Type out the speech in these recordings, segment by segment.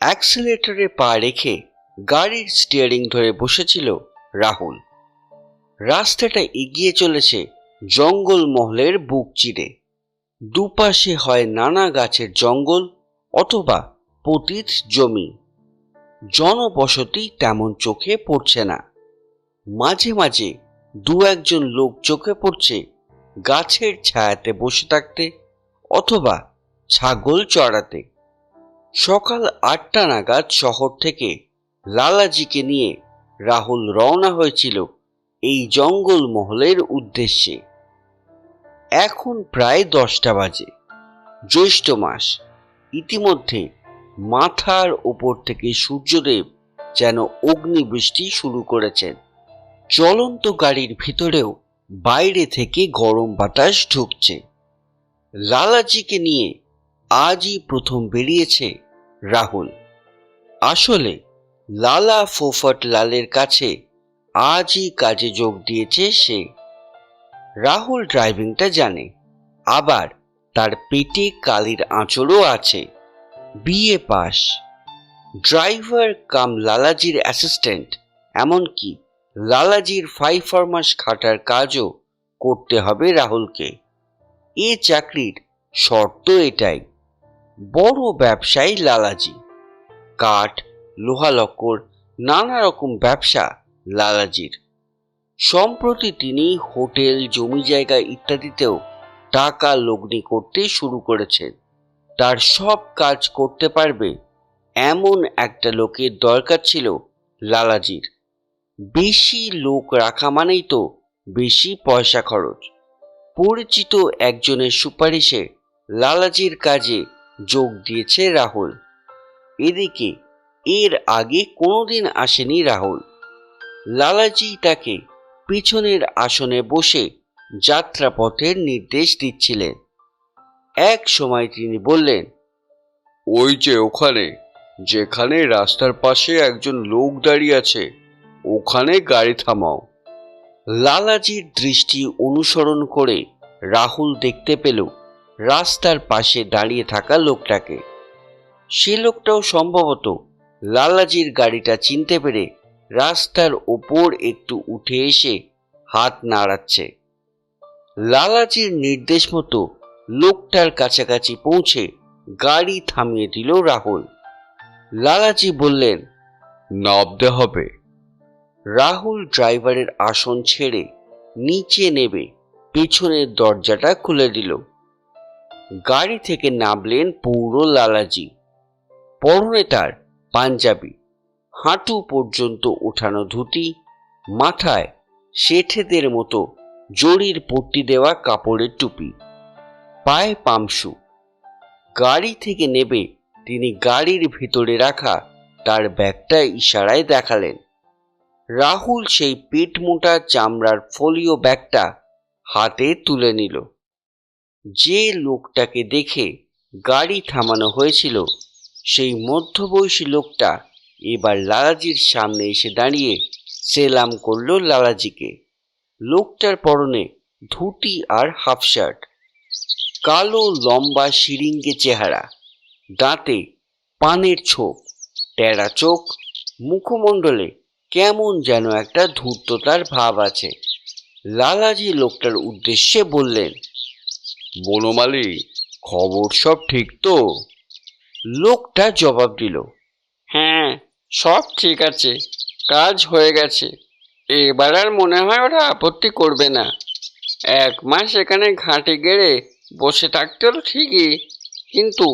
অ্যাক্সিলারেটরে পা রেখে গাড়ির স্টিয়ারিং ধরে বসেছিল রাহুল। রাস্তাটা এগিয়ে চলেছে জঙ্গলমহলের বুক চিরে। দুপাশে হয় নানা গাছের জঙ্গল অথবা পতিত জমি। জনবসতি তেমন চোখে পড়ছে না। মাঝে মাঝে দু একজন লোক চোখে পড়ছে গাছের ছায়াতে বসে থাকতে অথবা ছাগল চড়াতে। সকাল 8টা নাগাদ শহর থেকে লালাজিকে নিয়ে রাহুল রওনা হয়েছিল এই জঙ্গলমহলের উদ্দেশ্যে। এখন প্রায় 10টা বাজে। জ্যৈষ্ঠ মাস। ইতিমধ্যে মাথার উপর থেকে সূর্যদেব যেন অগ্নিবৃষ্টি শুরু করেছেন। চলন্ত গাড়ির ভিতরেও বাইরে থেকে গরম বাতাস ঢুকছে। লালাজিকে নিয়ে আজই প্রথম বেরিয়েছে রাহুল। আসলে লালা ফোফট লালের কাছে আজই কাজে যোগ দিয়েছে সে। রাহুল ড্রাইভিংটা জানে, আবার তার পেটে কালির আঁচড়ও আছে। BA pass. ড্রাইভার কাম লালাজির অ্যাসিস্ট্যান্ট, এমনকি লালাজির 5 মাস খাটার কাজও করতে হবে রাহুলকে। এ চাকরির শর্ত এটাই। বড় ব্যবসায়ী লালাজি। কাঠ, লোহালক্কর, নানা রকম ব্যবসা লালাজির। সম্প্রতি তিনি হোটেল, জমি জায়গা ইত্যাদিতেও টাকা লগ্নি করতে শুরু করেছেন। তার সব কাজ করতে পারবে এমন একটা লোকের দরকার ছিল লালাজির। বেশি লোক রাখা মানেই তো বেশি পয়সা খরচ। পরিচিত একজনের সুপারিশে লালাজির কাজে যোগ দিয়েছে রাহুল। এদিকে এর আগে কোনোদিন আসেনি রাহুল। লালাজি তাকে পিছনের আসনে বসে যাত্রাপথের নির্দেশ দিচ্ছিলেন। এক সময় তিনি বললেন, ওই যে ওখানে, যেখানে রাস্তার পাশে একজন লোক দাঁড়িয়ে আছে, ওখানে গাড়ি থামাও। লালাজির দৃষ্টি অনুসরণ করে রাহুল দেখতে পেল রাস্তার পাশে দাঁড়িয়ে থাকা লোকটাকে। সে লোকটাও সম্ভবত লালাজির গাড়িটা চিনতে পেরে রাস্তার ওপর একটু উঠে এসে হাত নাড়াচ্ছে। লালাজির নির্দেশ মতো লোকটার কাছাকাছি পৌঁছে গাড়ি থামিয়ে দিল রাহুল। লালাজি বললেন, নামতে হবে। রাহুল ড্রাইভারের আসন ছেড়ে নিচে নেবে পেছনের দরজাটা খুলে দিল। গাড়ি থেকে নামলেন পুরো লালাজি। পরনে তার পাঞ্জাবি, হাঁটু পর্যন্ত ওঠানো ধুতি, মাথায় শেঠেদের মতো জরির পট্টি দেওয়া কাপড়ের টুপি, পায়ে পামশু। গাড়ি থেকে নেবে তিনি গাড়ির ভিতরে রাখা তার ব্যাগটা ইশারায় দেখালেন। রাহুল সেই পেট মোটা চামড়ার ফোলিও ব্যাগটা হাতে তুলে নিল। যে লোকটাকে দেখে গাড়ি থামানো হয়েছিল সেই মধ্যবয়সী লোকটা এবার লালাজির সামনে এসে দাঁড়িয়ে সেলাম করলো লালাজিকে। লোকটার পরনে ধুতি আর হাফ শার্ট, কালো লম্বা শিরিঙ্গে চেহারা, দাঁতে পানের ছোপ, টেরা চোখ, মুখমণ্ডলে কেমন যেন একটা ধূর্ততার ভাব আছে। লালাজি লোকটার উদ্দেশ্যে বললেন, বনমালী, খবর সব ঠিক তো? লোকটা জবাব দিল, হ্যাঁ, সব ঠিক আছে, কাজ হয়ে গেছে। এবার আর মনে হয় ওরা আপত্তি করবে না। 1 মাস এখানে ঘাঁটি গেড়ে বসে থাকতে হলো ঠিকই, কিন্তু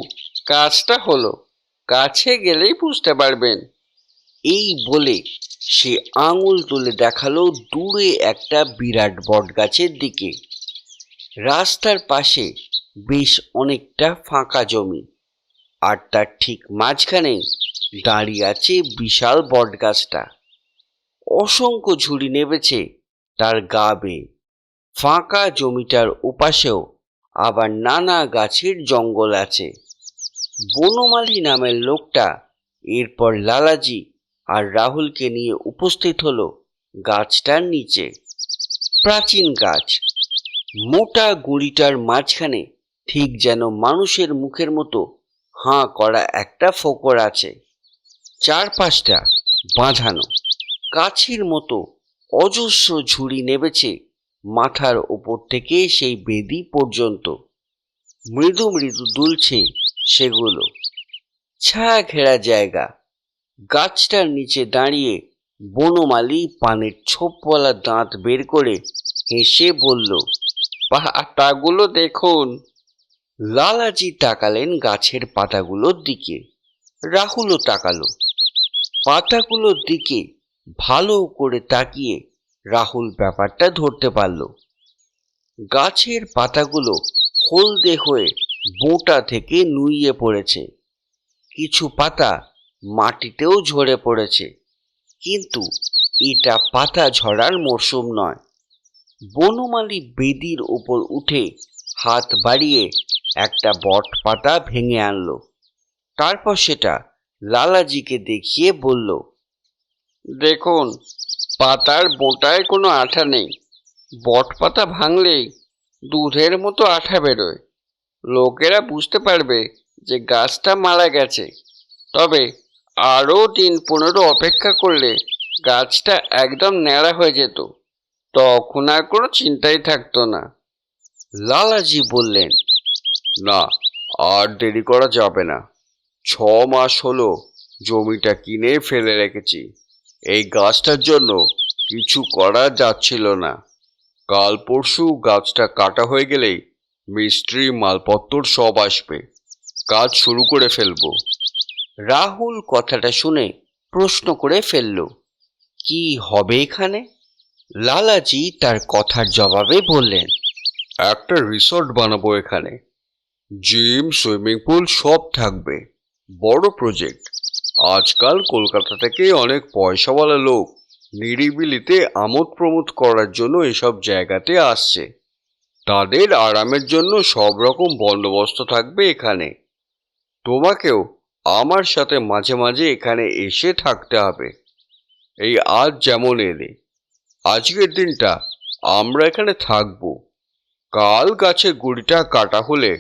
কাজটা হলো। কাছে গেলেই বুঝতে পারবেন। এই বলে সে আঙুল তুলে দেখালো দূরে একটা বিরাট বটগাছের দিকে। রাস্তার পাশে বেশ অনেকটা ফাঁকা জমি, আর তার ঠিক মাঝখানে দাঁড়িয়ে আছে বিশাল বটগাছটা। অসংখ্য ঝুড়ি নেমেছে তার গা বেয়ে। ফাঁকা জমিটার ওপাশেও আবার নানা গাছের জঙ্গল আছে। বনমালী নামের লোকটা এরপর লালাজি আর রাহুলকে নিয়ে উপস্থিত হলো গাছটার নিচে। প্রাচীন গাছ, মোটা গুঁড়িটার মাঝখানে ঠিক যেন মানুষের মুখের মতো হাঁ করা একটা ফোকর আছে। চারপাশটা বাঁধানো গাছের মতো অজস্র ঝুড়ি নেমেছে মাথার ওপর থেকে সেই বেদি পর্যন্ত। মৃদু মৃদু দুলছে সেগুলো। ছায়া ঘেরা জায়গা। গাছটার নিচে দাঁড়িয়ে বনমালী পানের ছোপওয়ালা দাঁত বের করে হেসে বলল, পাতাগুলো দেখুন। লালাজি তাকালেন গাছের পাতাগুলোর দিকে। রাহুলও তাকালো। পাতাগুলোর দিকে ভালো করে তাকিয়ে রাহুল ব্যাপারটা ধরতে পারল। গাছের পাতাগুলো হলদে হয়ে বোঁটা থেকে নুইয়ে পড়েছে। কিছু পাতা মাটিতেও ঝরে পড়েছে, কিন্তু এটা পাতা ঝরার মরশুম নয়। বনমালী বেদির উপর উঠে হাত বাড়িয়ে একটা বট পাতা ভেঙে আনলো। তারপর সেটা লালাজিকে দেখিয়ে বলল, দেখুন, পাতার বোঁটায় কোনো আঠা নেই। বট পাতা ভাঙলেই দুধের মতো আঠা বেরোয়। লোকেরা বুঝতে পারবে যে গাছটা মারা গেছে। তবে আরও 15 অপেক্ষা করলে গাছটা একদম ন্যাড়া হয়ে যেত। তখন আর কোনো চিন্তাই থাকতো না। লালাজি বললেন, না, আর দেরি করা যাবে না। 6 মাস হলো জমিটা কিনে ফেলে রেখেছি। এই গাছটার জন্য কিছু করা যাচ্ছিল না। কাল পরশু গাছটা কাটা হয়ে গেলেই মিস্ত্রি মালপত্তর সব আসবে। কাজ শুরু করে ফেলবো। রাহুল কথাটা শুনে প্রশ্ন করে ফেলল, কি হবে এখানে? লালাজি তার কথার জবাবে বললেন, একটা রিসর্ট বানাবো এখানে। জিম, সুইমিং পুল সব থাকবে। বড় প্রজেক্ট। আজকাল কলকাতা থেকে অনেক পয়সাওয়ালা লোক নিরিবিলিতে আমোদ প্রমোদ করার জন্য এসব জায়গাতে আসছে। তাদের আরামের জন্য সব রকম বন্দোবস্ত থাকবে এখানে। তোমাকেও আমার সাথে মাঝে মাঝে এখানে এসে থাকতে হবে। এই আজ যেমন এলে, আজকের দিনটা আমরা এখানে থাকবো। কাল গাছের গুড়িটা কাটা হলে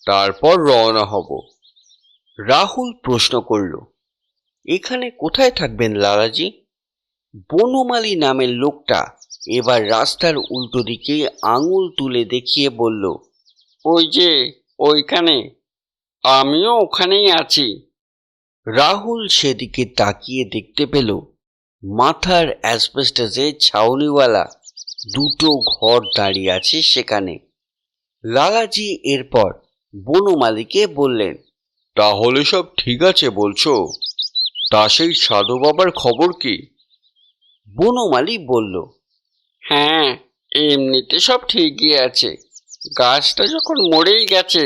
তারপর রওনা হব। রাহুল প্রশ্ন করল, এখানে কোথায় থাকবেন লালাজি? বনমালী নামের লোকটা এবার রাস্তার উল্টো দিকে আঙুল তুলে দেখিয়ে বলল, ওই যে ওইখানে, আমিও ওখানেই আছি। রাহুল সেদিকে তাকিয়ে দেখতে পেল মাথার অ্যাসবেস্টাসে ছাউনিওয়ালা দুটো ঘর দাঁড়িয়ে আছে সেখানে। লালাজি এরপর বনমালীকে বললেন, তাহলে সব ঠিক আছে বলছো? তা সেই সাধু বাবার খবর কি? বনমালী বলল, হ্যাঁ, এমনিতে সব ঠিকই আছে। গাছটা যখন মরেই গেছে,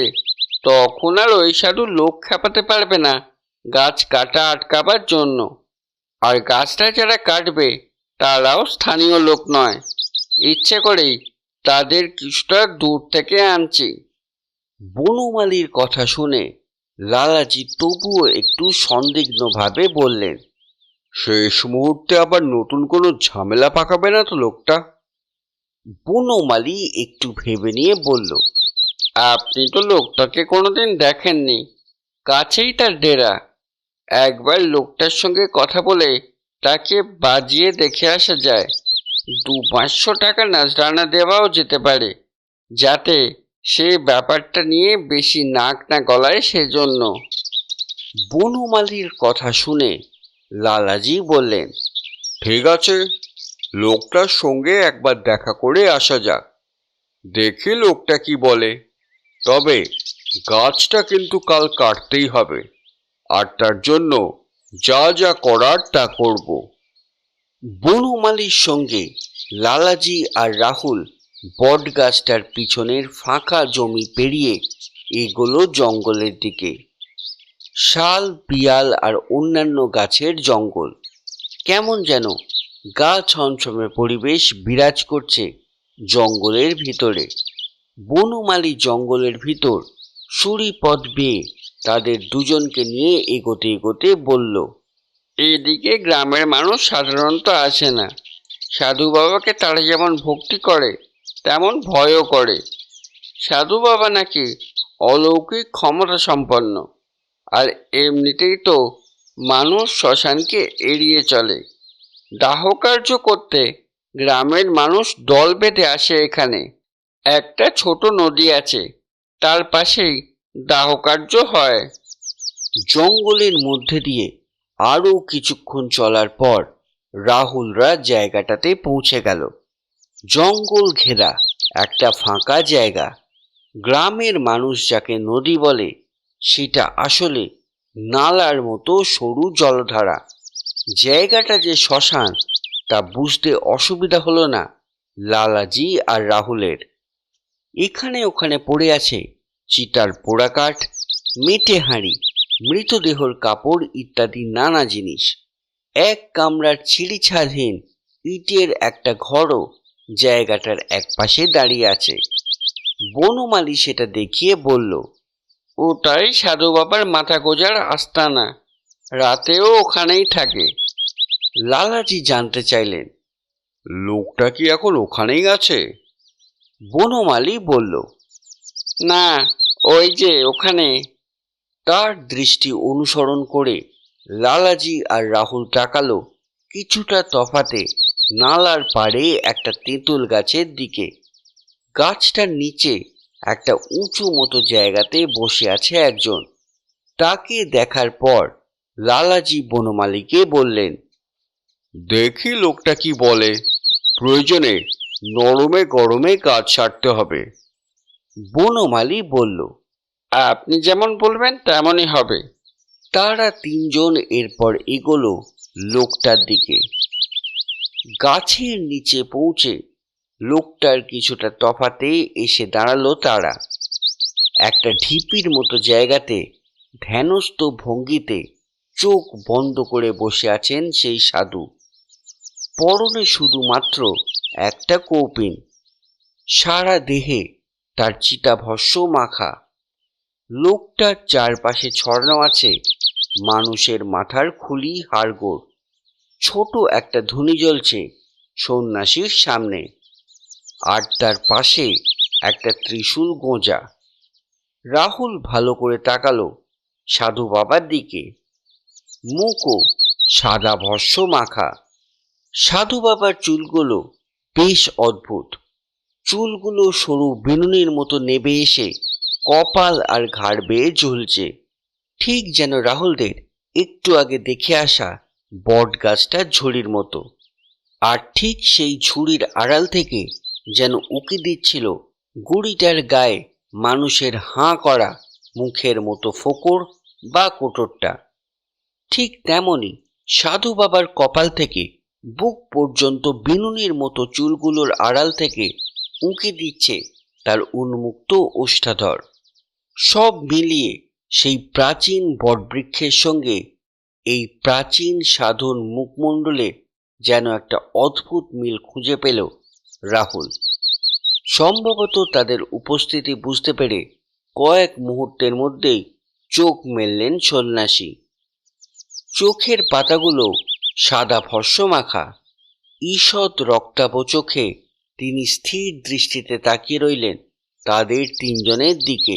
তখন আর ওই সাধু লোক খেপাতে পারবে না গাছ কাটা আটকাবার জন্য। আর গাছটা যারা কাটবে তারাও স্থানীয় লোক নয়। ইচ্ছে করেই তাদের কিছুটা দূর থেকে আনছি। বনমালীর কথা শুনে লালাজি তবুও একটু সন্দিগ্ধভাবে বললেন, শেষ মুহূর্তে আবার নতুন কোনো ঝামেলা পাকাবে না তো লোকটা? বনমালী একটু ভেবে নিয়ে বলল, আপনি তো লোকটাকে কোনোদিন দেখেননি। কাছেই তার ডেরা। একবার লোকটার সঙ্গে কথা বলে তাকে বাজিয়ে দেখে আসা যায়। 200-500 টাকা নাজরানা দেওয়াও যেতে পারে, যাতে সে ব্যাপারটা নিয়ে বেশি নাক না গলায় সেজন্য। বনমালীর কথা শুনে লালাজি বললেন, ঠিক আছে, লোকটার সঙ্গে একবার দেখা করে আসা যাক। দেখি লোকটা কি বলে। তবে গাছটা কিন্তু কাল কাটতেই হবে, আর তার জন্য যা যা করার তা করব। বনমালীর সঙ্গে লালাজি আর রাহুল বট গাছটার পিছনের ফাঁকা জমি পেরিয়ে এগোলো জঙ্গলের দিকে। শাল, পিয়াল আর অন্যান্য গাছের জঙ্গল। কেমন যেন গা ছমছমে পরিবেশ বিরাজ করছে জঙ্গলের ভিতরে। বনমালী জঙ্গলের ভিতর সুড়ি পথ বেয়ে তাদের দুজনকে নিয়ে এগোতে এগোতে বলল, এদিকে গ্রামের মানুষ সাধারণত আসে না। সাধু বাবাকে তারা যেমন ভক্তি করে, তেমন ভয়ও করে। সাধু বাবা নাকি অলৌকিক ক্ষমতা সম্পন্ন। আর এমনিতেই তো মানুষ শ্মশানকে এড়িয়ে চলে। দাহ কার্য করতে গ্রামের মানুষ দল বেঁধে আসে এখানে। একটা ছোট নদী আছে, তার পাশেই দাহ কার্য হয়। জঙ্গলের মধ্যে দিয়ে আরো কিছুক্ষণ চলার পর রাহুলরা জায়গাটাতে পৌঁছে গেল। জঙ্গল ঘেরা একটা ফাঁকা জায়গা। গ্রামের মানুষ যাকে নদী বলে সেটা আসলে নালার মতো সরু জলধারা। জায়গাটা যে শ্মশান তা বুঝতে অসুবিধা হলো না লালাজি আর রাহুলের। এখানে ওখানে পড়ে আছে চিতার পোড়া কাঠ, মেটে হাঁড়ি, মৃতদেহর কাপড় ইত্যাদি নানা জিনিস। এক কামরার ছিঁড়িছাড়হীন ইটের একটা ঘরও জায়গাটার একপাশে দাঁড়িয়ে আছে। বনমালী সেটা দেখিয়ে বলল, ওটাই সাধু বাবার মাথা গোজার আস্তানা, রাতেও ওখানেই থাকে। লালাজি জানতে চাইলেন, লোকটা কি এখন ওখানেই আছে? বনমালী বলল, না, ওই যে ওখানে। তার দৃষ্টি অনুসরণ করে লালাজি আর রাহুল তাকালো কিছুটা তফাতে নালার পাড়ে একটা তেঁতুল গাছের দিকে। গাছটার নিচে একটা উঁচু মতো জায়গাতে বসে আছে একজন। তাকে দেখার পর লালাজি বনমালীকে বললেন, দেখি লোকটা কি বলে। প্রয়োজনে নরমে গরমে কাজ সারতে হবে। বনমালী বলল। আপনি যেমন বলবেন তেমনই হবে। তারা তিনজন এরপর এগোলো লোকটার দিকে। গাছের নিচে পৌঁছে লোকটার কিছুটা তফাতে এসে দাঁড়ালো তারা। একটা ঢিপির মতো জায়গাতে ধ্যানস্থ ভঙ্গিতে চোখ বন্ধ করে বসে আছেন সেই সাধু। পরনে শুধুমাত্র একটা কৌপিন, সারা দেহে তার চিতাভস্ম মাখা। লোকটার চারপাশে ছড়ানো আছে মানুষের মাথার খুলি হাড়গোড়। ছোট একটা ধুনি জ্বলছে সন্ন্যাসীর সামনে, আর তার পাশে একটা ত্রিশূল গোঁজা। রাহুল ভালো করে তাকালো সাধু বাবার দিকে। মুখও সাদা ভস্ম মাখা। সাধু বাবার চুলগুলো বেশ অদ্ভুত। চুলগুলো সরু বেনুনির মতো নেবে এসে কপাল আর ঘাড় বেয়ে ঝুলছে, ঠিক যেন রাহুলদের একটু আগে দেখে আসা বট গাছটার ঝুড়ির মতো। আর ঠিক সেই ঝুড়ির আড়াল থেকে যেন উকি দিচ্ছিল গুড়িটার গায়ে মানুষের হাঁ করা মুখের মতো ফোকর বা কোটরটা। ঠিক তেমনি সাধু বাবার কপাল থেকে বুক পর্যন্ত বিনুনির মতো চুলগুলোর আড়াল থেকে উঁকি দিচ্ছে তার উন্মুক্ত ওষ্ঠাধর। সব মিলিয়ে সেই প্রাচীন বটবৃক্ষের সঙ্গে এই প্রাচীন সাধুর মুখমণ্ডলে যেন একটা অদ্ভুত মিল খুঁজে পেল রাহুল। সম্ভবত তাদের উপস্থিতি বুঝতে পেরে কয়েক মুহূর্তের মধ্যেই চোখ মেললেন সন্ন্যাসী। চোখের পাতাগুলো সাদা ভস্ম মাখা। ঈষৎ রক্তাভ চোখে তিনি স্থির দৃষ্টিতে তাকিয়ে রইলেন তাদের তিনজনের দিকে।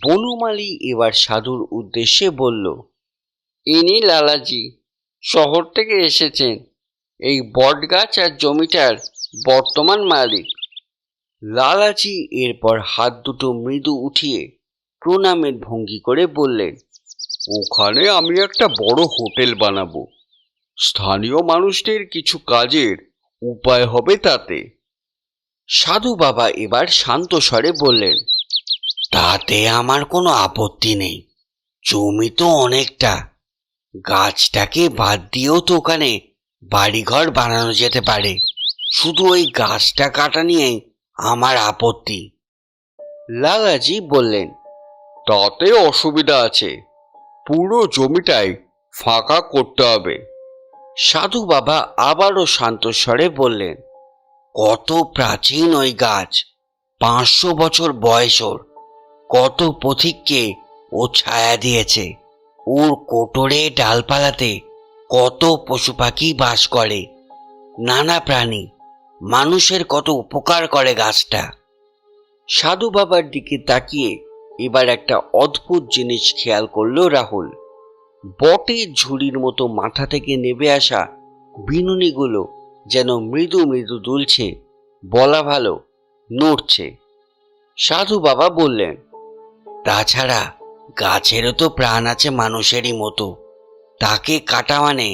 বনমালী এবার সাধুর উদ্দেশ্যে বলল, ইনি লালাজি, শহর থেকে এসেছেন। এই বট গাছ আর জমিটার বর্তমান মালিক। লালাজি এরপর হাত দুটো মৃদু উঠিয়ে প্রণামের ভঙ্গি করে বললেন, ওখানে আমি একটা বড় হোটেল বানাবো। স্থানীয় মানুষদের কিছু কাজের উপায় হবে তাতে। সাধু বাবা এবার শান্ত স্বরে বললেন, তাতে আমার কোনো আপত্তি নেই। জমি তো অনেকটা, গাছটাকে বাদ দিয়েও তো ওখানে বাড়িঘর বানানো যেতে পারে। শুধু ওই গাছটা কাটা নিয়েই আমার আপত্তি। লালাজি বললেন, তাতে অসুবিধা আছে। পুরো জমিটাই ফাঁকা করতে হবে। সাধু বাবা আবারও শান্ত স্বরে বললেন, কত প্রাচীন ওই গাছ, 500 বছর বয়স ওর। কত পথিককে ও ছায়া দিয়েছে। ওর কোটরে ডালপালাতে কত পশু পাখি বাস করে, নানা প্রাণী। মানুষের কত উপকার করে গাছটা। সাধু বাবার দিকে তাকিয়ে এবার একটা অদ্ভুত জিনিস খেয়াল করল রাহুল। বটের ঝুড়ির মতো মাথা থেকে নেমে আসা বিনুনিগুলো যেন মৃদু মৃদু দুলছে, বলা ভালো নড়ছে। সাধু বাবা বললেন, তাছাড়া গাছেরও তো প্রাণ আছে মানুষেরই মতো, তাকে কাটা মানে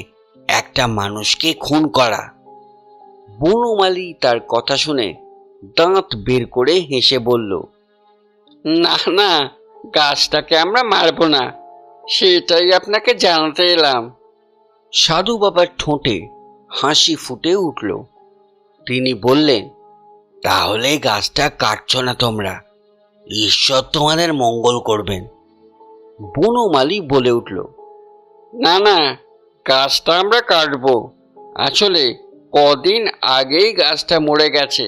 একটা মানুষকে খুন করা। বনমালী তার কথা শুনে দাঁত বের করে হেসে বলল, না না, গাছটাকে আমরা মারবো না, সেটাই আপনাকে জানাতে এলাম। সাধু বাবার ঠোঁটে হাসি ফুটে উঠল। তিনি বললেন, তাহলে গাছটা কাটছ না তোমরা, ঈশ্বর তোমাদের মঙ্গল করবেন। বনমালী বলে উঠল, না না, গাছটা আমরা কাটবো। আসলে কদিন আগেই গাছটা মরে গেছে,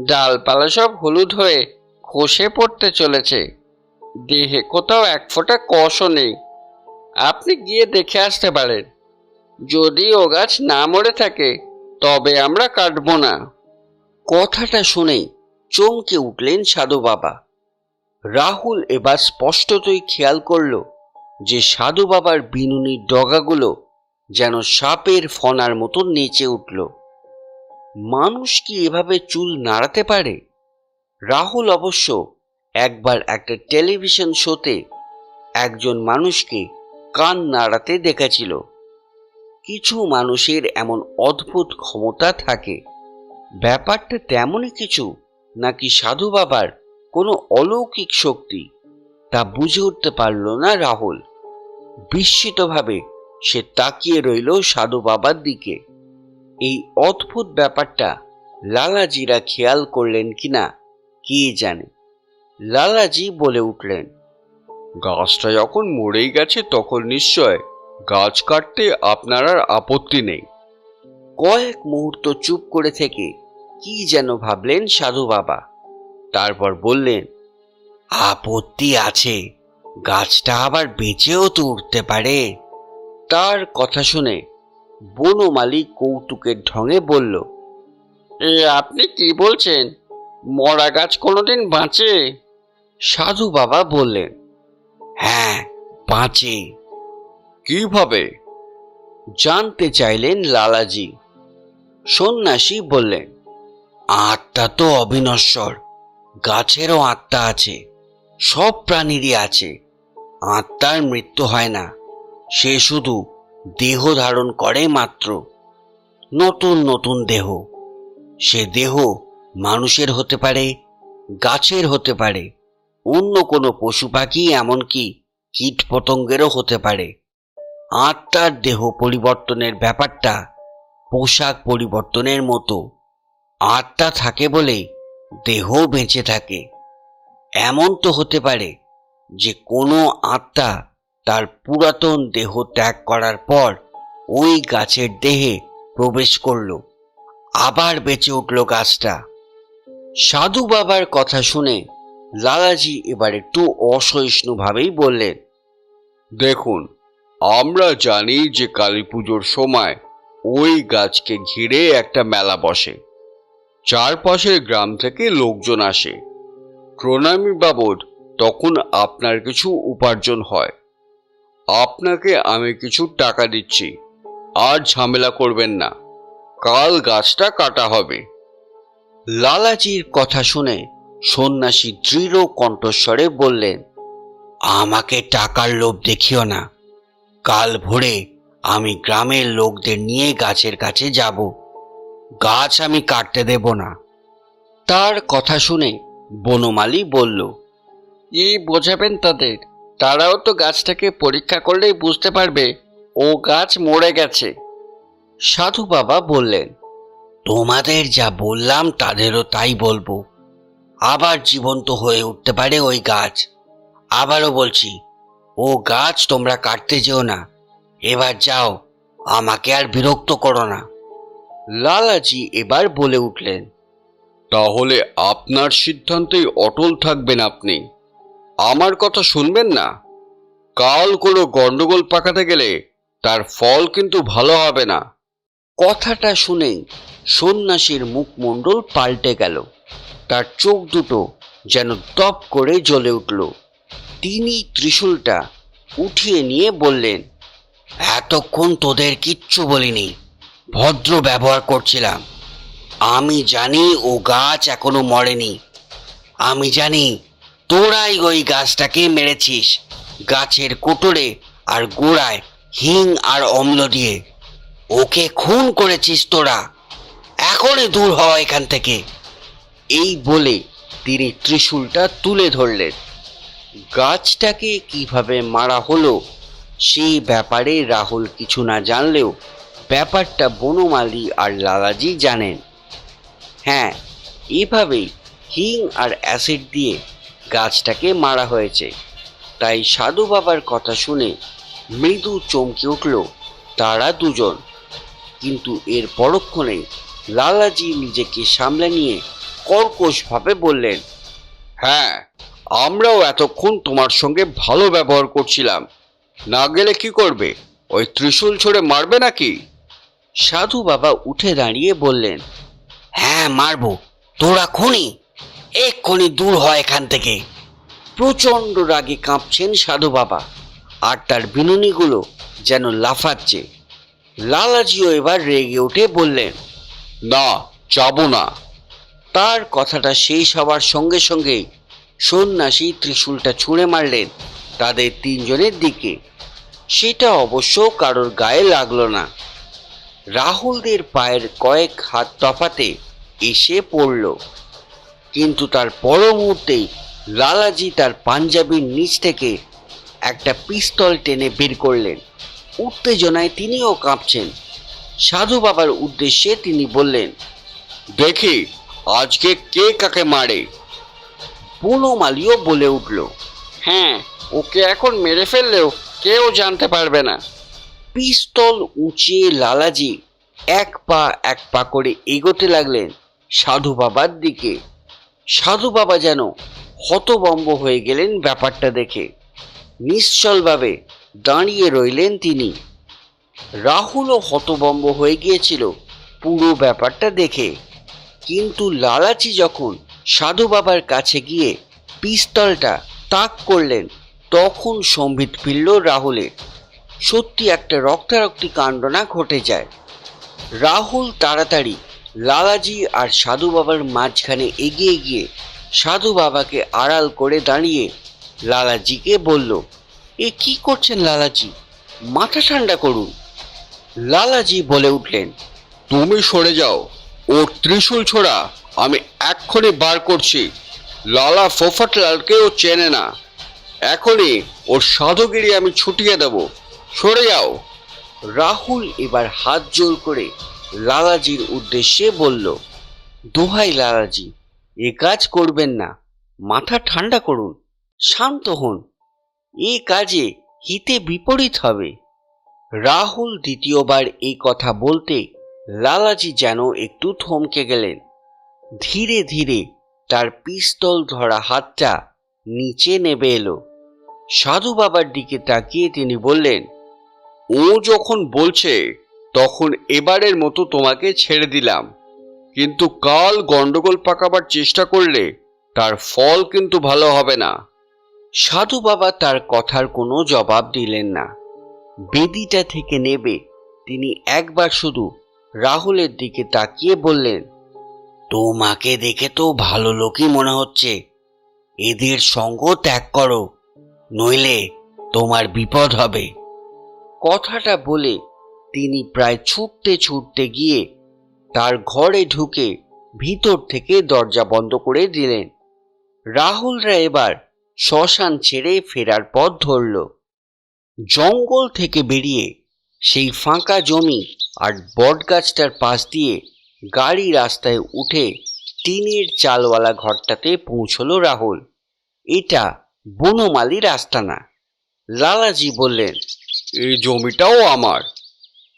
ডালপালা সব হলুদ হয়ে খসে পড়তে চলেছে, দেহে কোথাও এক ফোঁটা কষও নেই। আপনি গিয়ে দেখে আসতে পারেন। যদি ও গাছ না মরে থাকে তবে আমরা কাটবো না। কথাটা শুনেই চমকে উঠলেন সাধু বাবা। রাহুল এবার স্পষ্টতই খেয়াল করল যে সাধু বাবার বিনুনির ডগাগুলো যেন সাপের ফনার মতো নেচে উঠল। মানুষ কি এভাবে চুল নাড়াতে পারে? রাহুল অবশ্য একবার একটা টেলিভিশন শোতে একজন মানুষকে কান নাড়াতে দেখেছিল। কিছু মানুষের এমন অদ্ভুত ক্ষমতা থাকে। ব্যাপারটা তেমনই কিছু নাকি সাধু বাবার কোনো অলৌকিক শক্তি, তা বুঝে উঠতে পারল না রাহুল। বিস্মিতভাবে সে তাকিয়ে রইল সাধু বাবার দিকে। এই অদ্ভুত ব্যাপারটা লালাজিরা খেয়াল করলেন কিনা কে জানে। লালাজি বলে উঠলেন, গাছটা যখন মরেই গেছে তখন নিশ্চয় গাছ কাটতে আপনার আর আপত্তি নেই। কয়েক মুহূর্ত চুপ করে থেকে কি যেন ভাবলেন সাধু বাবা, তারপর বললেন, আপত্তি আছে, গাছটা আবার বেঁচেও তো উঠতে পারে। তার কথা শুনে বনমালী কৌতুকের ঢঙে বলল, আপনি কি বলছেন? মরা গাছ কোনোদিন বাঁচে? সাধু বাবা বললেন, হ্যাঁ বাঁচে। কিভাবে? জানতে চাইলেন লালাজি। সন্ন্যাসী বললেন, আত্মা তো অবিনশ্বর, গাছেরও আত্মা আছে, সব প্রাণীরই আছে। আত্মার মৃত্যু হয় না, সে শুধু দেহ ধারণ করে মাত্র, নতুন নতুন দেহ। সে দেহ মানুষের হতে পারে, গাছের হতে পারে, অন্য কোনো পশু পাখি, এমনকি কীট পতঙ্গেরও হতে পারে। আত্মার দেহ পরিবর্তনের ব্যাপারটা পোশাক পরিবর্তনের মতো। আত্মা থাকে বলেই দেহ বেঁচে থাকে। এমন তো হতে পারে যে কোনো আত্মা তার পুরাতন দেহ ত্যাগ করার পর ওই গাছের দেহে প্রবেশ করলো, আবার বেঁচে উঠল গাছটা। সাধু বাবার কথা শুনে লালাজি এবার একটু অসহিষ্ণুভাবেই বললেন, দেখুন, আমরা জানি যে কালী পুজোর সময় ওই গাছকে ঘিরে একটা মেলা বসে। চারপাশের গ্রাম থেকে লোকজন আসে, প্রণামী বাবদ তখন আপনার কিছু উপার্জন হয়। আপনাকে আমি কিছু টাকা দিচ্ছি, আর ঝামেলা করবেন না, কাল গাছটা কাটা হবে। লালাজির কথা শুনে সন্ন্যাসী দৃঢ় কণ্ঠস্বরে বললেন, আমাকে টাকার লোভ দেখিও না। কাল ভোরে আমি গ্রামের লোকদের নিয়ে গাছের কাছে যাব, গাছ আমি কাটতে দেব না। তার কথা শুনে বনমালী বলল, কি বোঝাবেন তাদের? তারাও তো গাছটাকে পরীক্ষা করলেই বুঝতে পারবে ও গাছ মরে গেছে। সাধু বাবা বললেন, তোমাদের যা বললাম তাদেরও তাই বলবো। আবার জীবন্ত হয়ে উঠতে পারে ওই গাছ। আবারও বলছি, ও গাছ তোমরা কাটতে যেও না। এবার যাও, আমাকে আর বিরক্ত করো না। লালাজি এবার বলে উঠলেন, তাহলে আপনার সিদ্ধান্তেই অটল থাকবেন আপনি? আমার কথা শুনবেন না? কাল কোনো গন্ডগোল পাকাতে গেলে তার ফল কিন্তু ভালো হবে না। কথাটা শুনেই সন্ন্যাসীর মুখমণ্ডল পাল্টে গেল। তার চোখ দুটো যেন দপ করে জ্বলে উঠল। তিনি ত্রিশূলটা উঠিয়ে নিয়ে বললেন, এতক্ষণ তোদের কিচ্ছু বলিনি, ভদ্র ব্যবহার করছিলাম। আমি জানি ও গাছ এখনো মরেনি। আমি জানি তোরাই ওই গাছটাকে মেরেছিস, গাছের কোটরে আর গোড়ায় হিং আর অম্ল দিয়ে। ওকে খুন করেছিস তোরা। এখনই দূর হওয়া এখান থেকে। এই বলে তিনি ত্রিশূলটা তুলে ধরলেন। গাছটাকে কিভাবে মারা হলো সেই ব্যাপারে রাহুল কিছু না জানলেও ব্যাপারটা বনমালী আর লালাজি জানেন। হ্যাঁ, এভাবেই হিং আর অ্যাসিড দিয়ে গাছটাকে মারা হয়েছে। তাই সাধু বাবার কথা শুনে মৃদু চমকে উঠল তারা দুজন। কিন্তু এর পরক্ষণে লালাজি নিজেকে সামলে নিয়ে কর্কশভাবে বললেন, হ্যাঁ, আমরাও এতক্ষণ তোমার সঙ্গে ভালো ব্যবহার করছিলাম, না গেলে কি করবে? ওই ত্রিশূল ছড়ে মারবে নাকি? সাধু বাবা উঠে দাঁড়িয়ে বললেন, হ্যাঁ মারবো, তোরা খুনি, এক্ষুনি দূর হয় এখান থেকে। প্রচণ্ড রাগে কাঁপছেন সাধু বাবা, আর তার বিনুনিগুলো যেন লাফাচ্ছে। লালাজিও এবার রেগে উঠে বললেন, না, যাব না। তার কথাটা শেষ হওয়ার সঙ্গে সঙ্গেই সন্ন্যাসী ত্রিশূলটা ছুঁড়ে মারলেন তাদের তিনজনের দিকে। সেটা অবশ্য কারোর গায়ে লাগলো না। রাহুলদের পায়ের কয়েক হাত তফাতে এসে পড়ল। কিন্তু তার পর মুহূর্তেই লালাজি তার পাঞ্জাবির নিচ থেকে একটা পিস্তল টেনে বের করলেন। উত্তেজনায় তিনিও কাঁপছেন। সাধু বাবার উদ্দেশ্যে তিনি বললেন, দেখি আজকে কে কাকে মারে। বনমালীও বলে উঠল, হ্যাঁ, ওকে এখন মেরে ফেললেও কেউ জানতে পারবে না। পিস্তল উঁচিয়ে লালাজি এক পা করে এগোতে লাগলেন সাধু বাবার দিকে। সাধু বাবা যেন হতভম্ব হয়ে গেলেন ব্যাপারটা দেখে। নিশ্চলভাবে দাঁড়িয়ে রইলেন তিনি। রাহুলও হতভম্ব হয়ে গিয়েছিল পুরো ব্যাপারটা দেখে। কিন্তু লালাচি যখন সাধু বাবার কাছে গিয়ে পিস্তলটা তাক করলেন, তখন সম্বিত ফিরল রাহুলের। সত্যি একটা রক্তারক্তি কাণ্ড না ঘটে যায়। রাহুল তাড়াতাড়ি লালাজি আর সাধু বাবার মাঝখানে এগিয়ে গিয়ে সাধু বাবাকে আড়াল করে দাঁড়িয়ে লালাজিকে বলল, এ কি করছেন লালাজি, মাথা ঠান্ডা করুন। লালাজি বলে উঠলেন, তুমি সরে যাও, ওর ত্রিশূল ছোড়া আমি এক্ষুনি বার করছি। লালা ফোফাটলালকে ও চেনে না, এখনই ওর সাধুগিরি আমি ছুটিয়ে দেব। সরে যাও। রাহুল এবার হাত জোর করে লালাজির উদ্দেশ্যে বলল, দোহাই লালাজি, এ কাজ করবেন না, মাথা ঠান্ডা করুন, শান্ত হন, এ কাজে হিতে বিপরীত হবে। রাহুল দ্বিতীয়বার এই কথা বলতে লালাজি যেন একটু থমকে গেলেন। ধীরে ধীরে তার পিস্তল ধরা হাতটা নিচে নেমে এলো। সাধু বাবার দিকে তাকিয়ে তিনি বললেন, ও যখন বলছে তখন এবারের মতো তোমাকে ছেড়ে দিলাম, কিন্তু কাল গন্ডগোল পাকাবার চেষ্টা করলে তার ফল কিন্তু ভালো হবে না। সাধু বাবা তার কথার কোনো জবাব দিলেন না। বেদিটা থেকে নেবে তিনি একবার শুধু রাহুলের দিকে তাকিয়ে বললেন, তোমাকে দেখে তো ভালো লোকই মনে হচ্ছে, এদের সঙ্গ ত্যাগ করো, নইলে তোমার বিপদ হবে। কথাটা বলে তিনি প্রায় ছুটতে ছুটতে গিয়ে তার ঘরে ঢুকে ভিতর থেকে দরজা বন্ধ করে দিলেন। রাহুলরা এবার শ্মশান ছেড়ে ফেরার পথ ধরল। জঙ্গল থেকে বেরিয়ে সেই ফাঁকা জমি আর বটগাছটার পাশ দিয়ে গাড়ি রাস্তায় উঠে টিনের চালওয়ালা ঘরটাতে পৌঁছলো রাহুল। এটা বনমালীর আস্তানা। লালাজি বললেন, এই জমিটাও আমার,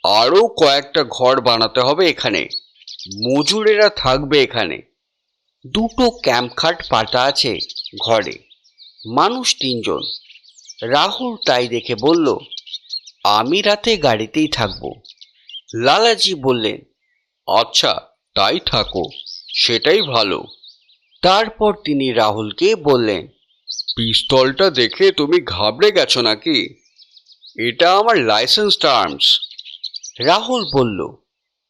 আরও কয়েকটা ঘর বানাতে হবে এখানে, মজুরেরা থাকবে এখানে। দুটো ক্যাম্প খাট পাতা আছে ঘরে, মানুষ 3 জন। রাহুল তাই দেখে বলল, আমি রাতে গাড়িতেই থাকবো। লালাজি বললেন, আচ্ছা, তাই থাকো, সেটাই ভালো। তারপর তিনি রাহুলকে বললেন, পিস্তলটা দেখে তুমি ঘাবড়ে গেছো নাকি? এটা আমার লাইসেন্স টার্মস। রাহুল বলল,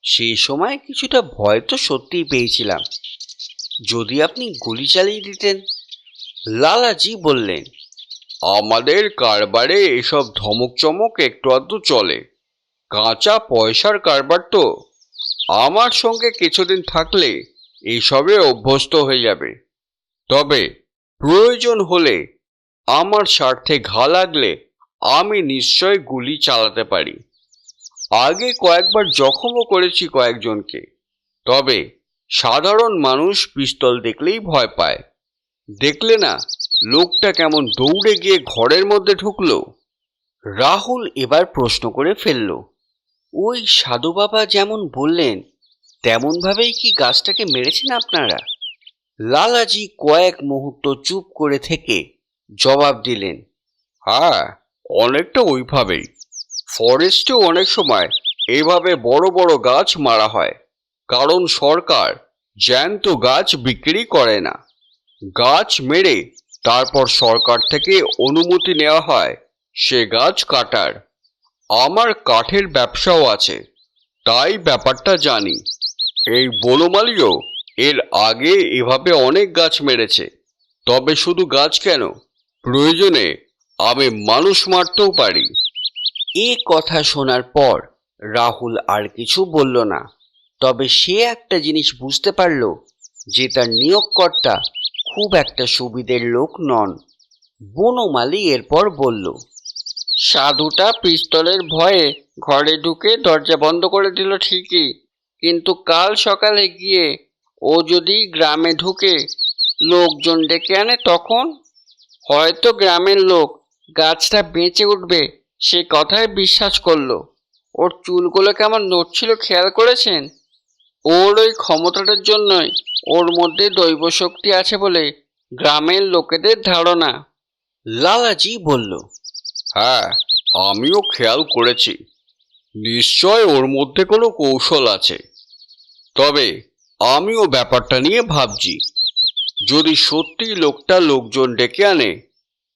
সেই সময় কিছুটা ভয় তো সত্যিই পেয়েছিলাম। যদি আপনি গুলি চালিয়ে দিতেন। লালাজি বললেন, আমাদের কারবারে এসব ধমক চমক একটু আধটু চলে, কাঁচা পয়সার কারবার তো। আমার সঙ্গে কিছুদিন থাকলে এইসবে অভ্যস্ত হয়ে যাবে। তবে প্রয়োজন হলে, আমার স্বার্থে ঘা লাগলে আমি নিশ্চয় গুলি চালাতে পারি। আগে কয়েকবার জখমও করেছি কয়েকজনকে। তবে সাধারণ মানুষ পিস্তল দেখলেই ভয় পায়। দেখলে না লোকটা কেমন দৌড়ে গিয়ে ঘরের মধ্যে ঢুকলো। রাহুল এবার প্রশ্ন করে ফেলল, ওই সাধু বাবা যেমন বললেন তেমন ভাবেই কি গাছটাকে মেরেছেন আপনারা? লালাজি কয়েক মুহূর্ত চুপ করে থেকে জবাব দিলেন, হ্যাঁ, অনেকটা ওইভাবেই। ফরেস্টে অনেক সময় এইভাবে বড় বড় গাছ মারা হয়, কারণ সরকার জ্যান্ত গাছ বিক্রি করে না। গাছ মেরে তারপর সরকার থেকে অনুমতি নেওয়া হয় সে গাছ কাটার। আমার কাঠের ব্যবসাও আছে, তাই ব্যাপারটা জানি। এই বনমালীও এর আগে এভাবে অনেক গাছ মেরেছে। তবে শুধু গাছ কেন, প্রয়োজনে আমি মানুষ মারতেও পারি। এ কথা শোনার পর রাহুল আর কিছু বলল না। তবে সে একটা জিনিস বুঝতে পারল যে তার নিয়োগকর্তা খুব একটা সুবিধের লোক নন। বনমালী এরপর বলল, সাধুটা পিস্তলের ভয়ে ঘরে ঢুকে দরজা বন্ধ করে দিল ঠিকই, কিন্তু কাল সকালে গিয়ে ও যদি গ্রামে ঢুকে লোকজন ডেকে আনে তখন হয়তো গ্রামের লোক গাছটা বেঁচে উঠবে সে কথায় বিশ্বাস করলো। ওর চুলগুলো কেমন নড়ছিল খেয়াল করেছেন? ওর ওই ক্ষমতাটার জন্যই ওর মধ্যে দৈব শক্তি আছে বলে গ্রামের লোকেদের ধারণা। লালাজি বলল, হ্যাঁ, আমিও খেয়াল করেছি। নিশ্চয় ওর মধ্যে কোনো কৌশল আছে। তবে আমিও ব্যাপারটা নিয়ে ভাবছি। যদি সত্যি লোকটা লোকজন ডেকে আনে,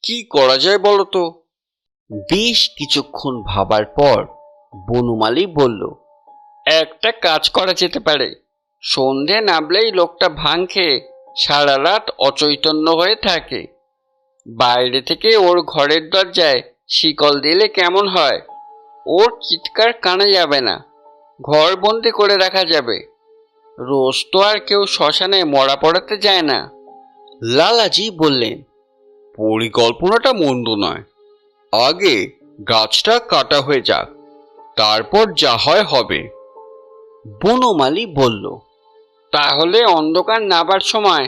কি করা যায় বলো তো? বেশ কিছুক্ষণ ভাবার পর বনমালী বলল, একটা কাজ করা যেতে পারে। সন্ধে নামলেই লোকটা ভাং খেয়ে সারা রাত অচৈতন্য হয়ে থাকে। বাইরে থেকে ওর ঘরের দরজায় শিকল দিলে কেমন হয়? ওর চিৎকার কানে যাবে না, ঘর বন্দি করে রাখা যাবে। রোজ তো আর কেউ শ্মশানে মরা পড়াতে যায় না। লালাজি বললেন, পরিকল্পনাটা মন্দ নয়। আগে গাছটা কাটা হয়ে যাক, তারপর যা হয় হবে। বনমালী বলল, তাহলে অন্ধকার নাবার সময়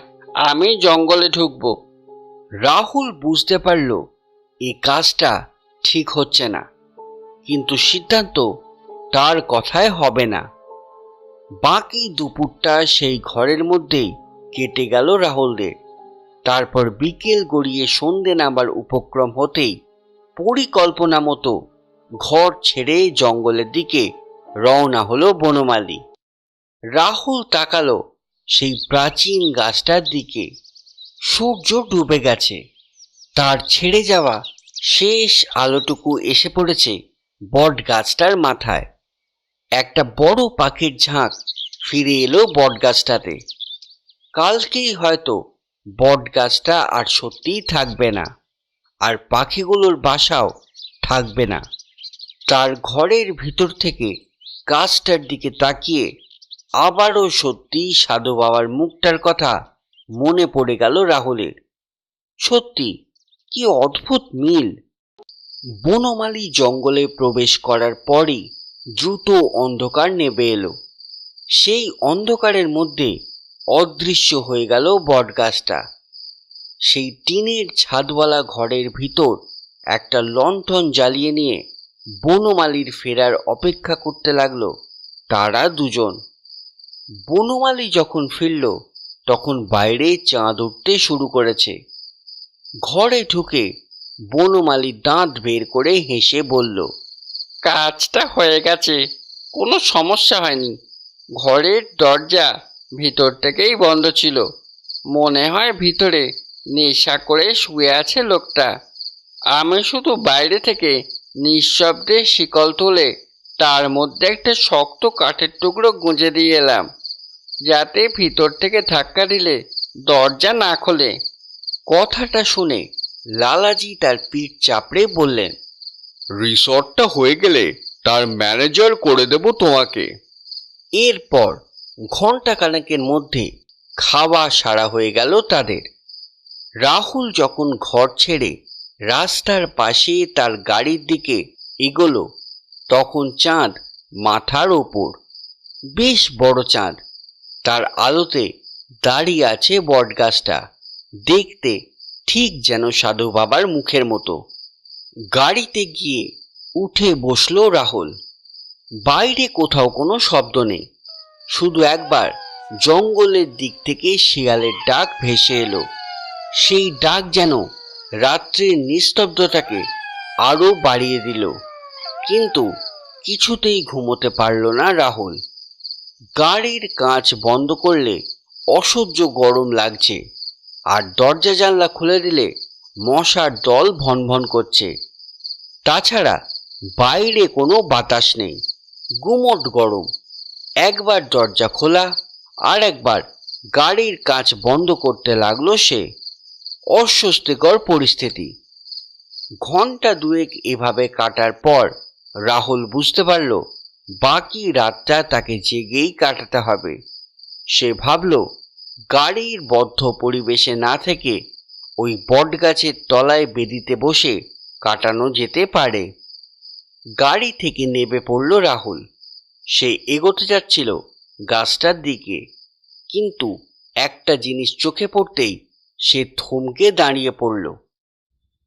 আমি জঙ্গলে ঢুকবো। রাহুল বুঝতে পারল এই কাজটা ঠিক হচ্ছে না, কিন্তু সিদ্ধান্ত তার কথায় হবে না। বাকি দুপুরটা সেই ঘরের মধ্যেই কেটে গেল রাহুলদের। তারপর বিকেল গড়িয়ে সন্ধে নামার উপক্রম হতেই পরিকল্পনা মতো ঘর ছেড়ে জঙ্গলের দিকে রওনা হলো বনমালী। রাহুল তাকালো সেই প্রাচীন গাছটার দিকে। সূর্য ডুবে গেছে, তার ছেড়ে যাওয়া শেষ আলোটুকু এসে পড়েছে বট গাছটার মাথায়। একটা বড় পাখির ঝাঁক ফিরে এলো বট গাছটাতে। কালকেই হয়তো বট গাছটা আর সত্যিই থাকবে না, আর পাখিগুলোর বাসাও থাকবে না। তার ঘরের ভিতর থেকে গাছটার দিকে তাকিয়ে আবারও সত্যি সাধু বাবার মুখটার কথা মনে পড়ে গেল রাহুলের। সত্যি কি অদ্ভুত মিল। বনমালী জঙ্গলে প্রবেশ করার পরই দ্রুত অন্ধকার নেমে এলো। সেই অন্ধকারের মধ্যে অদৃশ্য হয়ে গেল বটগাছটা। সেই টিনের ছাদওয়ালা ঘরের ভিতর একটা লণ্ঠন জ্বালিয়ে নিয়ে বনমালীর ফেরার অপেক্ষা করতে লাগলো তারা দুজন। বনমালী যখন ফিরল তখন বাইরে চাঁদ উঠতে শুরু করেছে। ঘরে ঢুকে বনমালী দাঁত বের করে হেসে বলল, কাজটা হয়ে গেছে, কোনো সমস্যা হয়নি। ঘরের দরজা ভিতর থেকেই বন্ধ ছিল। মনে হয় ভিতরে নেশা করে শুয়ে আছে লোকটা। আমি শুধু বাইরে থেকে নিঃশব্দে শিকল তুলে তার মধ্যে একটা শক্ত কাঠের টুকরো গুঁজে দিয়ে এলাম, যাতে ভিতর থেকে ধাক্কা দিলে দরজা না খোলে। কথাটা শুনে লালাজি তার পিঠ চাপড়ে বললেন, রিসর্টটা হয়ে গেলে তার ম্যানেজার করে দেব তোমাকে। এরপর ঘন্টাখানেকের মধ্যে খাওয়া সারা হয়ে গেল তাদের। রাহুল যখন ঘর ছেড়ে রাস্তার পাশে তার গাড়ির দিকে এগোলো, তখন চাঁদ মাথার ওপর, বেশ বড় চাঁদ। তার আলোতে দাঁড়িয়ে আছে বটগাছটা, দেখতে ঠিক যেন সাধু বাবার মুখের মতো। গাড়িতে গিয়ে উঠে বসলো রাহুল। বাইরে কোথাও কোনো শব্দ নেই, শুধু একবার জঙ্গলের দিক থেকে শিয়ালের ডাক ভেসে এলো। সেই ডাক যেন রাত্রির নিস্তব্ধতাকে আরো বাড়িয়ে দিল। কিন্তু কিছুতেই ঘুমোতে পারল না রাহুল। গাড়ির কাঁচ বন্ধ করলে অসহ্য গরম লাগছে, আর দরজা জানলা খুলে দিলে মশার দল ভনভন করছে। তাছাড়া বাইরে কোনো বাতাস নেই, গুমোট গরম। একবার দরজা খোলা, আর একবার গাড়ির কাঁচ বন্ধ করতে লাগলো সে। অস্বস্তিকর পরিস্থিতি। ঘন্টা দুয়েক এভাবে কাটার পর রাহুল বুঝতে পারল বাকি রাতটা তাকে জেগেই কাটাতে হবে। সে ভাবল, গাড়ির বদ্ধ পরিবেশে না থেকে ওই বটগাছের তলায় বেদিতে বসে কাটানো যেতে পারে। গাড়ি থেকে নেমে পড়ল রাহুল। সে এগোতে যাচ্ছিল গাছটার দিকে, কিন্তু একটা জিনিস চোখে পড়তেই সে থমকে দাঁড়িয়ে পড়ল।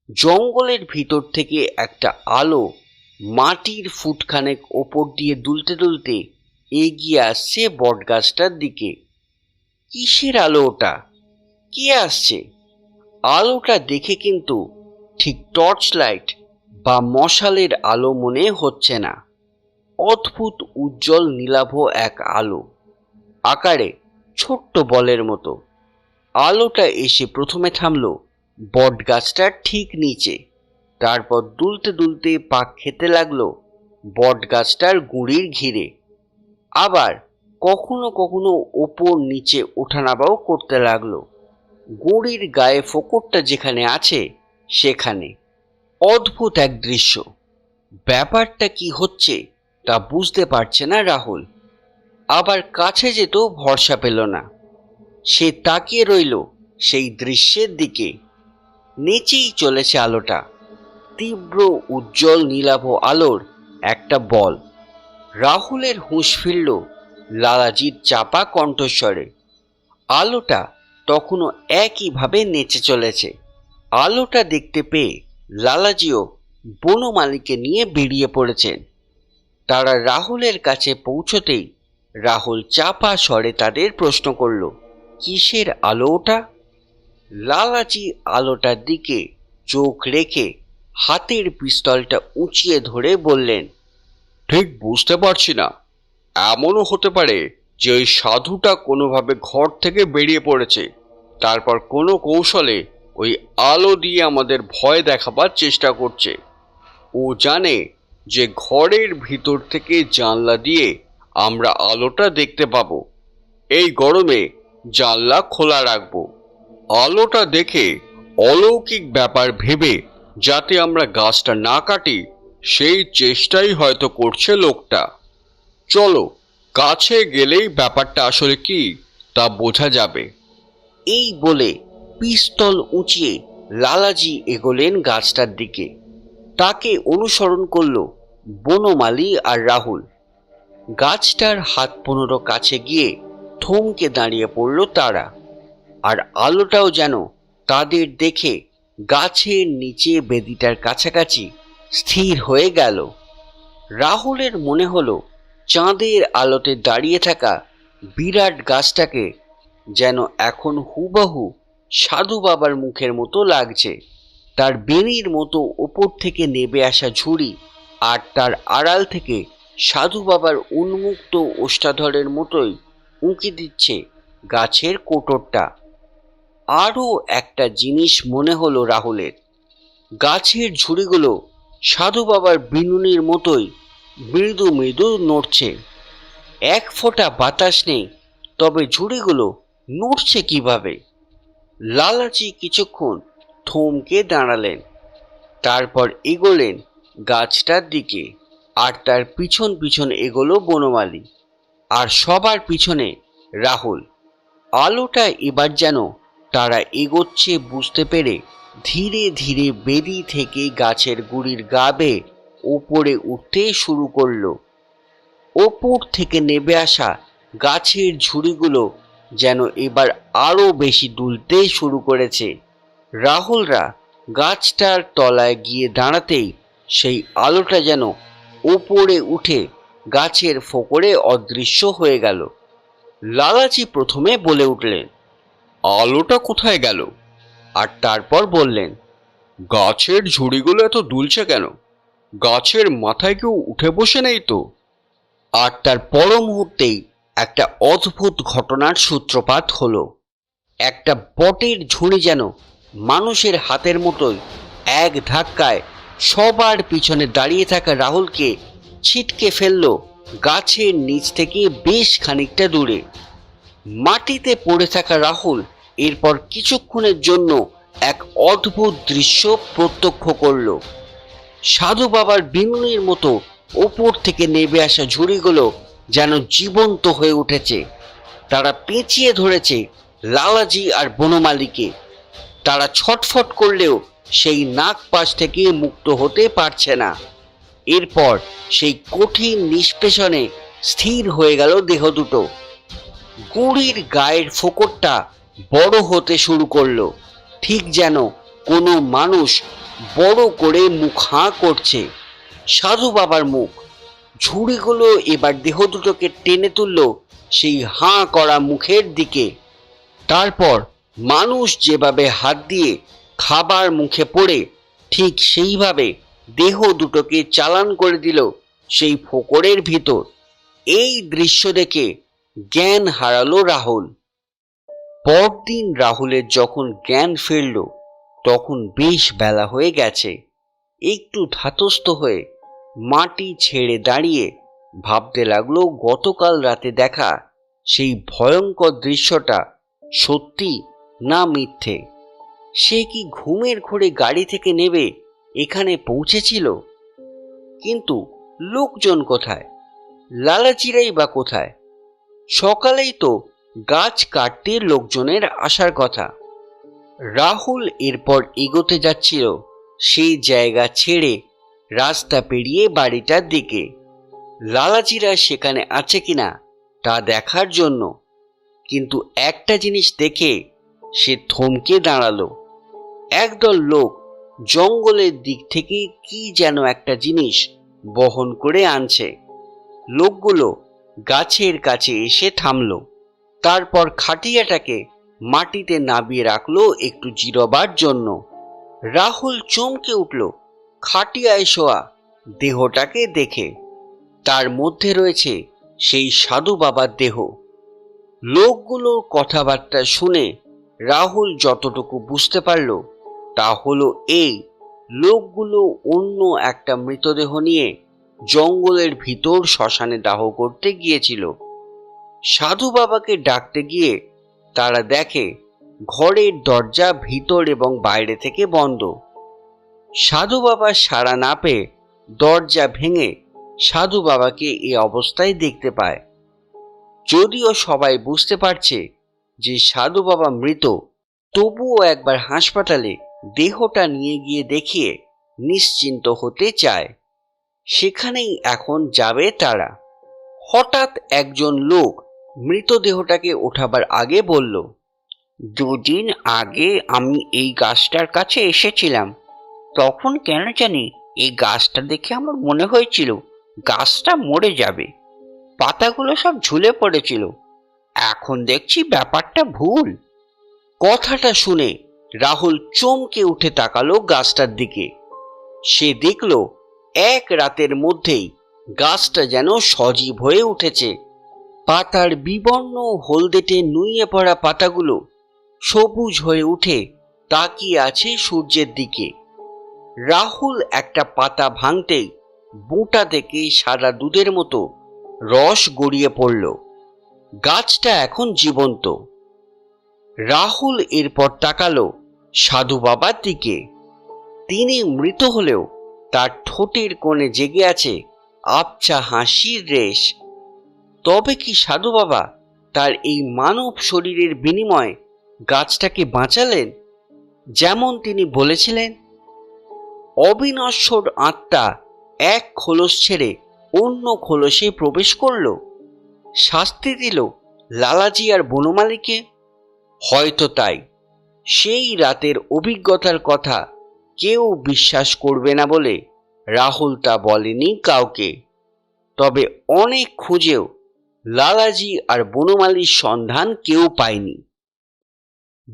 জঙ্গলের ভিতর থেকে একটা আলো মাটির ফুটখানেক ওপর দিয়ে দুলতে দুলতে এগিয়ে আসছে বটগাছটার দিকে। কিসের আলো ওটা? কে আসছে? আলোটা দেখে কিন্তু ঠিক টর্চ লাইট বা মশালের আলো মনে হচ্ছে না। অদ্ভুত উজ্জ্বল নীলাভ এক আলো, আকারে ছোট্ট বলের মতো। আলোটা এসে প্রথমে থামলো বটগাছটার ঠিক নিচে, তারপর দুলতে দুলতে পাক খেতে লাগলো বটগাছটার গুঁড়ির ঘিরে। আবার কখনো কখনো ওপর নিচে ওঠানামাও করতে লাগলো গুঁড়ির গায়ে ফোকরটা যেখানে আছে সেখানে। অদ্ভুত এক দৃশ্য। ব্যাপারটা কি হচ্ছে তা বুঝতে পারছে না রাহুল। আবার কাছে যেতেও ভরসা পেল না। সে তাকিয়ে রইল সেই দৃশ্যের দিকে। নিচেই চলেছে আলোটা, তীব্র উজ্জ্বল নীলাভ আলোর একটা বল। রাহুলের হুঁশ ফিরল লালাজির চাপা কণ্ঠস্বরে। আলোটা তখনও একইভাবে নেচে চলেছে। আলোটা দেখতে পেয়ে লালাজিও বনমালীকে নিয়ে বেরিয়ে পড়েছেন। তারা রাহুলের কাছে পৌঁছতেই রাহুল চাপা স্বরে তাদের প্রশ্ন করল, কিসের আলো ওটা? লালাজি আলোটার দিকে চোখ রেখে হাতের পিস্তলটা উঁচিয়ে ধরে বললেন, ঠিক বুঝতে পারছি না। এমনও হতে পারে যে ওই সাধুটা কোনোভাবে ঘর থেকে বেরিয়ে পড়েছে, তারপর কোনো কৌশলে ওই আলো দিয়ে আমাদের ভয় দেখাবার চেষ্টা করছে। ও জানে যে ঘরের ভিতর থেকে জানলা দিয়ে আমরা আলোটা দেখতে পাবো। এই গরমে জানলা খোলা রাখবো, আলোটা দেখে অলৌকিক ব্যাপার ভেবে যাতে আমরা গাছটা না কাটি সেই চেষ্টাই হয়তো করছে লোকটা। চলো, কাছে গেলেই ব্যাপারটা আসলে কি তা বোঝা যাবে। এই বলে পিস্তল উঁচিয়ে লালাজি এগোলেন গাছটার দিকে। তাকে অনুসরণ করল বনমালী আর রাহুল। গাছটার হাত 15 কাছে গিয়ে থমকে দাঁড়িয়ে পড়ল তারা। আর আলোটাও যেন তাদের দেখে গাছের নিচে বেদিটার কাছাকাছি স্থির হয়ে গেল। রাহুলের মনে হলো চাঁদের আলোতে দাঁড়িয়ে থাকা বিরাট গাছটাকে যেন এখন হুবহু সাধু বাবার মুখের মতো লাগছে। তার বেনির মতো ওপর থেকে নেবে আসা ঝুড়ি, আর তার আড়াল থেকে সাধু বাবার উন্মুক্ত ওষ্ঠাধরের মতোই উঁকি দিচ্ছে গাছের কোটরটা। আরও একটা জিনিস মনে হলো রাহুলের। গাছের ঝুড়িগুলো সাধু বাবার বিনুনির মতোই মৃদু মৃদু নড়ছে। এক ফোঁটা বাতাস নেই, তবে ঝুড়িগুলো নড়ছে কিভাবে? লালাজি কিছুক্ষণ থমকে দাঁড়ালেন, তারপর এগোলেন গাছটার দিকে। আর তার পিছন পিছন এগোলো বনমালী, আর সবার পিছনে রাহুল। আলোটা এবার যেন তারা এগোচ্ছে বুঝতে পেরে ধীরে ধীরে বেদি থেকে গাছের গুড়ির গা বেয়ে উপরে উঠতে শুরু করলো। ওপর থেকে নেমে আসা গাছের ঝুড়িগুলো যেন এবার আরো বেশি দুলতে শুরু করেছে। রাহুলরা গাছটার তলায় গিয়ে দাঁড়াতেই সেই আলোটা যেন উপরে উঠে গাছের ফোকরে অদৃশ্য হয়ে গেল। লালাজি প্রথমে বলে উঠলেন, আলোটা কোথায় গেল? আর তারপর বললেন, গাছের ঝুড়িগুলো এত দুলছে কেন? গাছের মাথায় কেউ উঠে বসে নেই তো? আর তার পর মুহূর্তেই একটা অদ্ভুত ঘটনার সূত্রপাত হলো। একটা বটের ঝুড়ি যেন মানুষের হাতের মতোই এক ধাক্কায় সবার পিছনে দাঁড়িয়ে থাকা রাহুলকে ছিটকে ফেলল গাছের নিচ থেকে বেশ খানিকটা দূরে। মাটিতে পড়ে থাকা রাহুল এরপর কিছুক্ষণের জন্য এক অদ্ভুত দৃশ্য প্রত্যক্ষ করল। সাধু বাবার বিনুনির মতো ওপর থেকে নেমে আসা ঝুড়িগুলো যেন জীবন্ত হয়ে উঠেছে। তারা পেঁচিয়ে ধরেছে লালাজি আর বনমালীকে। তারা ছটফট করলেও সেই নাক পাশ থেকে মুক্ত হতে পারছে না। এরপর সেই কঠিন নিষ্পেষণে স্থির হয়ে গেল দেহ দুটো। গুড়ির গায়ের ফোকরটা বড় হতে শুরু করলো, ঠিক যেন কোনো মানুষ বড় করে মুখ হাঁ করছে। সাধু বাবার মুখ। ঝুড়িগুলো এবার দেহ দুটোকে টেনে তুলল সেই হাঁ করা মুখের দিকে। তারপর মানুষ যেভাবে হাত দিয়ে খাবার মুখে পড়ে ঠিক সেইভাবে দেহ দুটোকে চালান করে দিল সেই ফোকরের ভিতর। এই দৃশ্য দেখে জ্ঞান হারালো রাহুল। পরদিন রাহুলের যখন জ্ঞান ফিরল তখন বেশ বেলা হয়ে গেছে। একটু ধাতস্থ হয়ে মাটি ছেড়ে দাঁড়িয়ে ভাবতে লাগলো গতকাল রাতে দেখা সেই ভয়ঙ্কর দৃশ্যটা সত্যি না মিথ্যে। সে কি ঘুমের ঘোরে গাড়ি থেকে নেমে এখানে পৌঁছেছিল? কিন্তু লোকজন কোথায়? লালাচিরাই বা কোথায়? সকালেই তো গাছ কাটতে লোকজনের আসার কথা। রাহুল এরপর এগোতে যাচ্ছিল সেই জায়গা ছেড়ে রাস্তা পেরিয়ে বাড়িটার দিকে। লালাজিরা সেখানে আছে কিনা তা দেখার জন্য। কিন্তু একটা জিনিস দেখে সে থমকে দাঁড়ালো। একদল লোক জঙ্গলের দিক থেকে কি যেন একটা জিনিস বহন করে আনছে। লোকগুলো গাছের কাছে এসে থামলো, তারপর খাটিয়াটাকে মাটিতে নামিয়ে রাখলো একটু জিরোবার জন্য। রাহুল চমকে উঠল খাটিয়ায় শোয়া দেহটাকে দেখে। তার মধ্যে রয়েছে সেই সাধু বাবার দেহ। লোকগুলোর কথাবার্তা শুনে রাহুল যতটুকু বুঝতে পারল তা হলো এই, লোকগুলো অন্য একটা মৃতদেহ নিয়ে জঙ্গলের ভিতর শ্মশানে দাহ করতে গিয়েছিল। সাধু বাবাকে ডাকতে গিয়ে তারা দেখে ঘরের দরজা ভিতর এবং বাইরে থেকে বন্ধ। সাধু বাবা সাড়া না পেয়ে দরজা ভেঙে সাধু বাবাকে এই অবস্থায় দেখতে পায়। যদিও সবাই বুঝতে পারছে যে সাধু বাবা মৃত, তবুও একবার হাসপাতালে দেহটা নিয়ে গিয়ে দেখিয়ে নিশ্চিন্ত হতে চায়। সেখানেই এখন যাবে তারা। হঠাৎ একজন লোক মৃতদেহটাকে ওঠাবার আগে বলল, দুদিন আগে আমি এই গাছটার কাছে এসেছিলাম। তখন কেন জানি এই গাছটা দেখে আমার মনে হয়েছিল গাছটা মরে যাবে। পাতাগুলো সব ঝুলে পড়েছিল। এখন দেখছি ব্যাপারটা ভুল। কথাটা শুনে রাহুল চমকে উঠে তাকালো গাছটার দিকে। সে দেখল এক রাতের মধ্যেই গাছটা যেন সজীব হয়ে উঠেছে। পাতার বিবর্ণ হলদেটে নুইয়ে পড়া পাতাগুলো সবুজ হয়ে উঠে তাকিয়ে আছে সূর্যের দিকে। রাহুল একটা পাতা ভাঙতেই বোঁটা থেকে সাদা দুধের মতো রস গড়িয়ে পড়ল। গাছটা এখন জীবন্ত। রাহুল এরপর তাকালো সাধু বাবার দিকে। তিনি মৃত হলেও তার ঠোঁটের কোণে জেগে আছে আবছা হাসির রেশ। তবে কি সাধু বাবা তার এই মানব শরীরের বিনিময়ে গাছটাকে বাঁচালেন, যেমন তিনি বলেছিলেন? অবিনশ্বর আত্মা এক খোলস ছেড়ে অন্য খোলসে প্রবেশ করল, শাস্তি দিল লালাজি আর বনমালীকে। হয়তো তাই সেই রাতের অভিজ্ঞতার কথা কেউ বিশ্বাস করবে না বলে রাহুল তা বলেনি কাউকে। তবে অনেক খুঁজেও লালাজি আর বনমালীর সন্ধান কেউ পায়নি।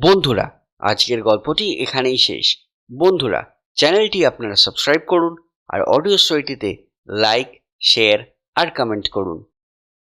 বন্ধুরা, আজকের গল্পটি এখানেই শেষ। বন্ধুরা, চ্যানেলটি আপনারা সাবস্ক্রাইব করুন আর অডিও স্টোরিটিতে লাইক, শেয়ার আর কমেন্ট করুন।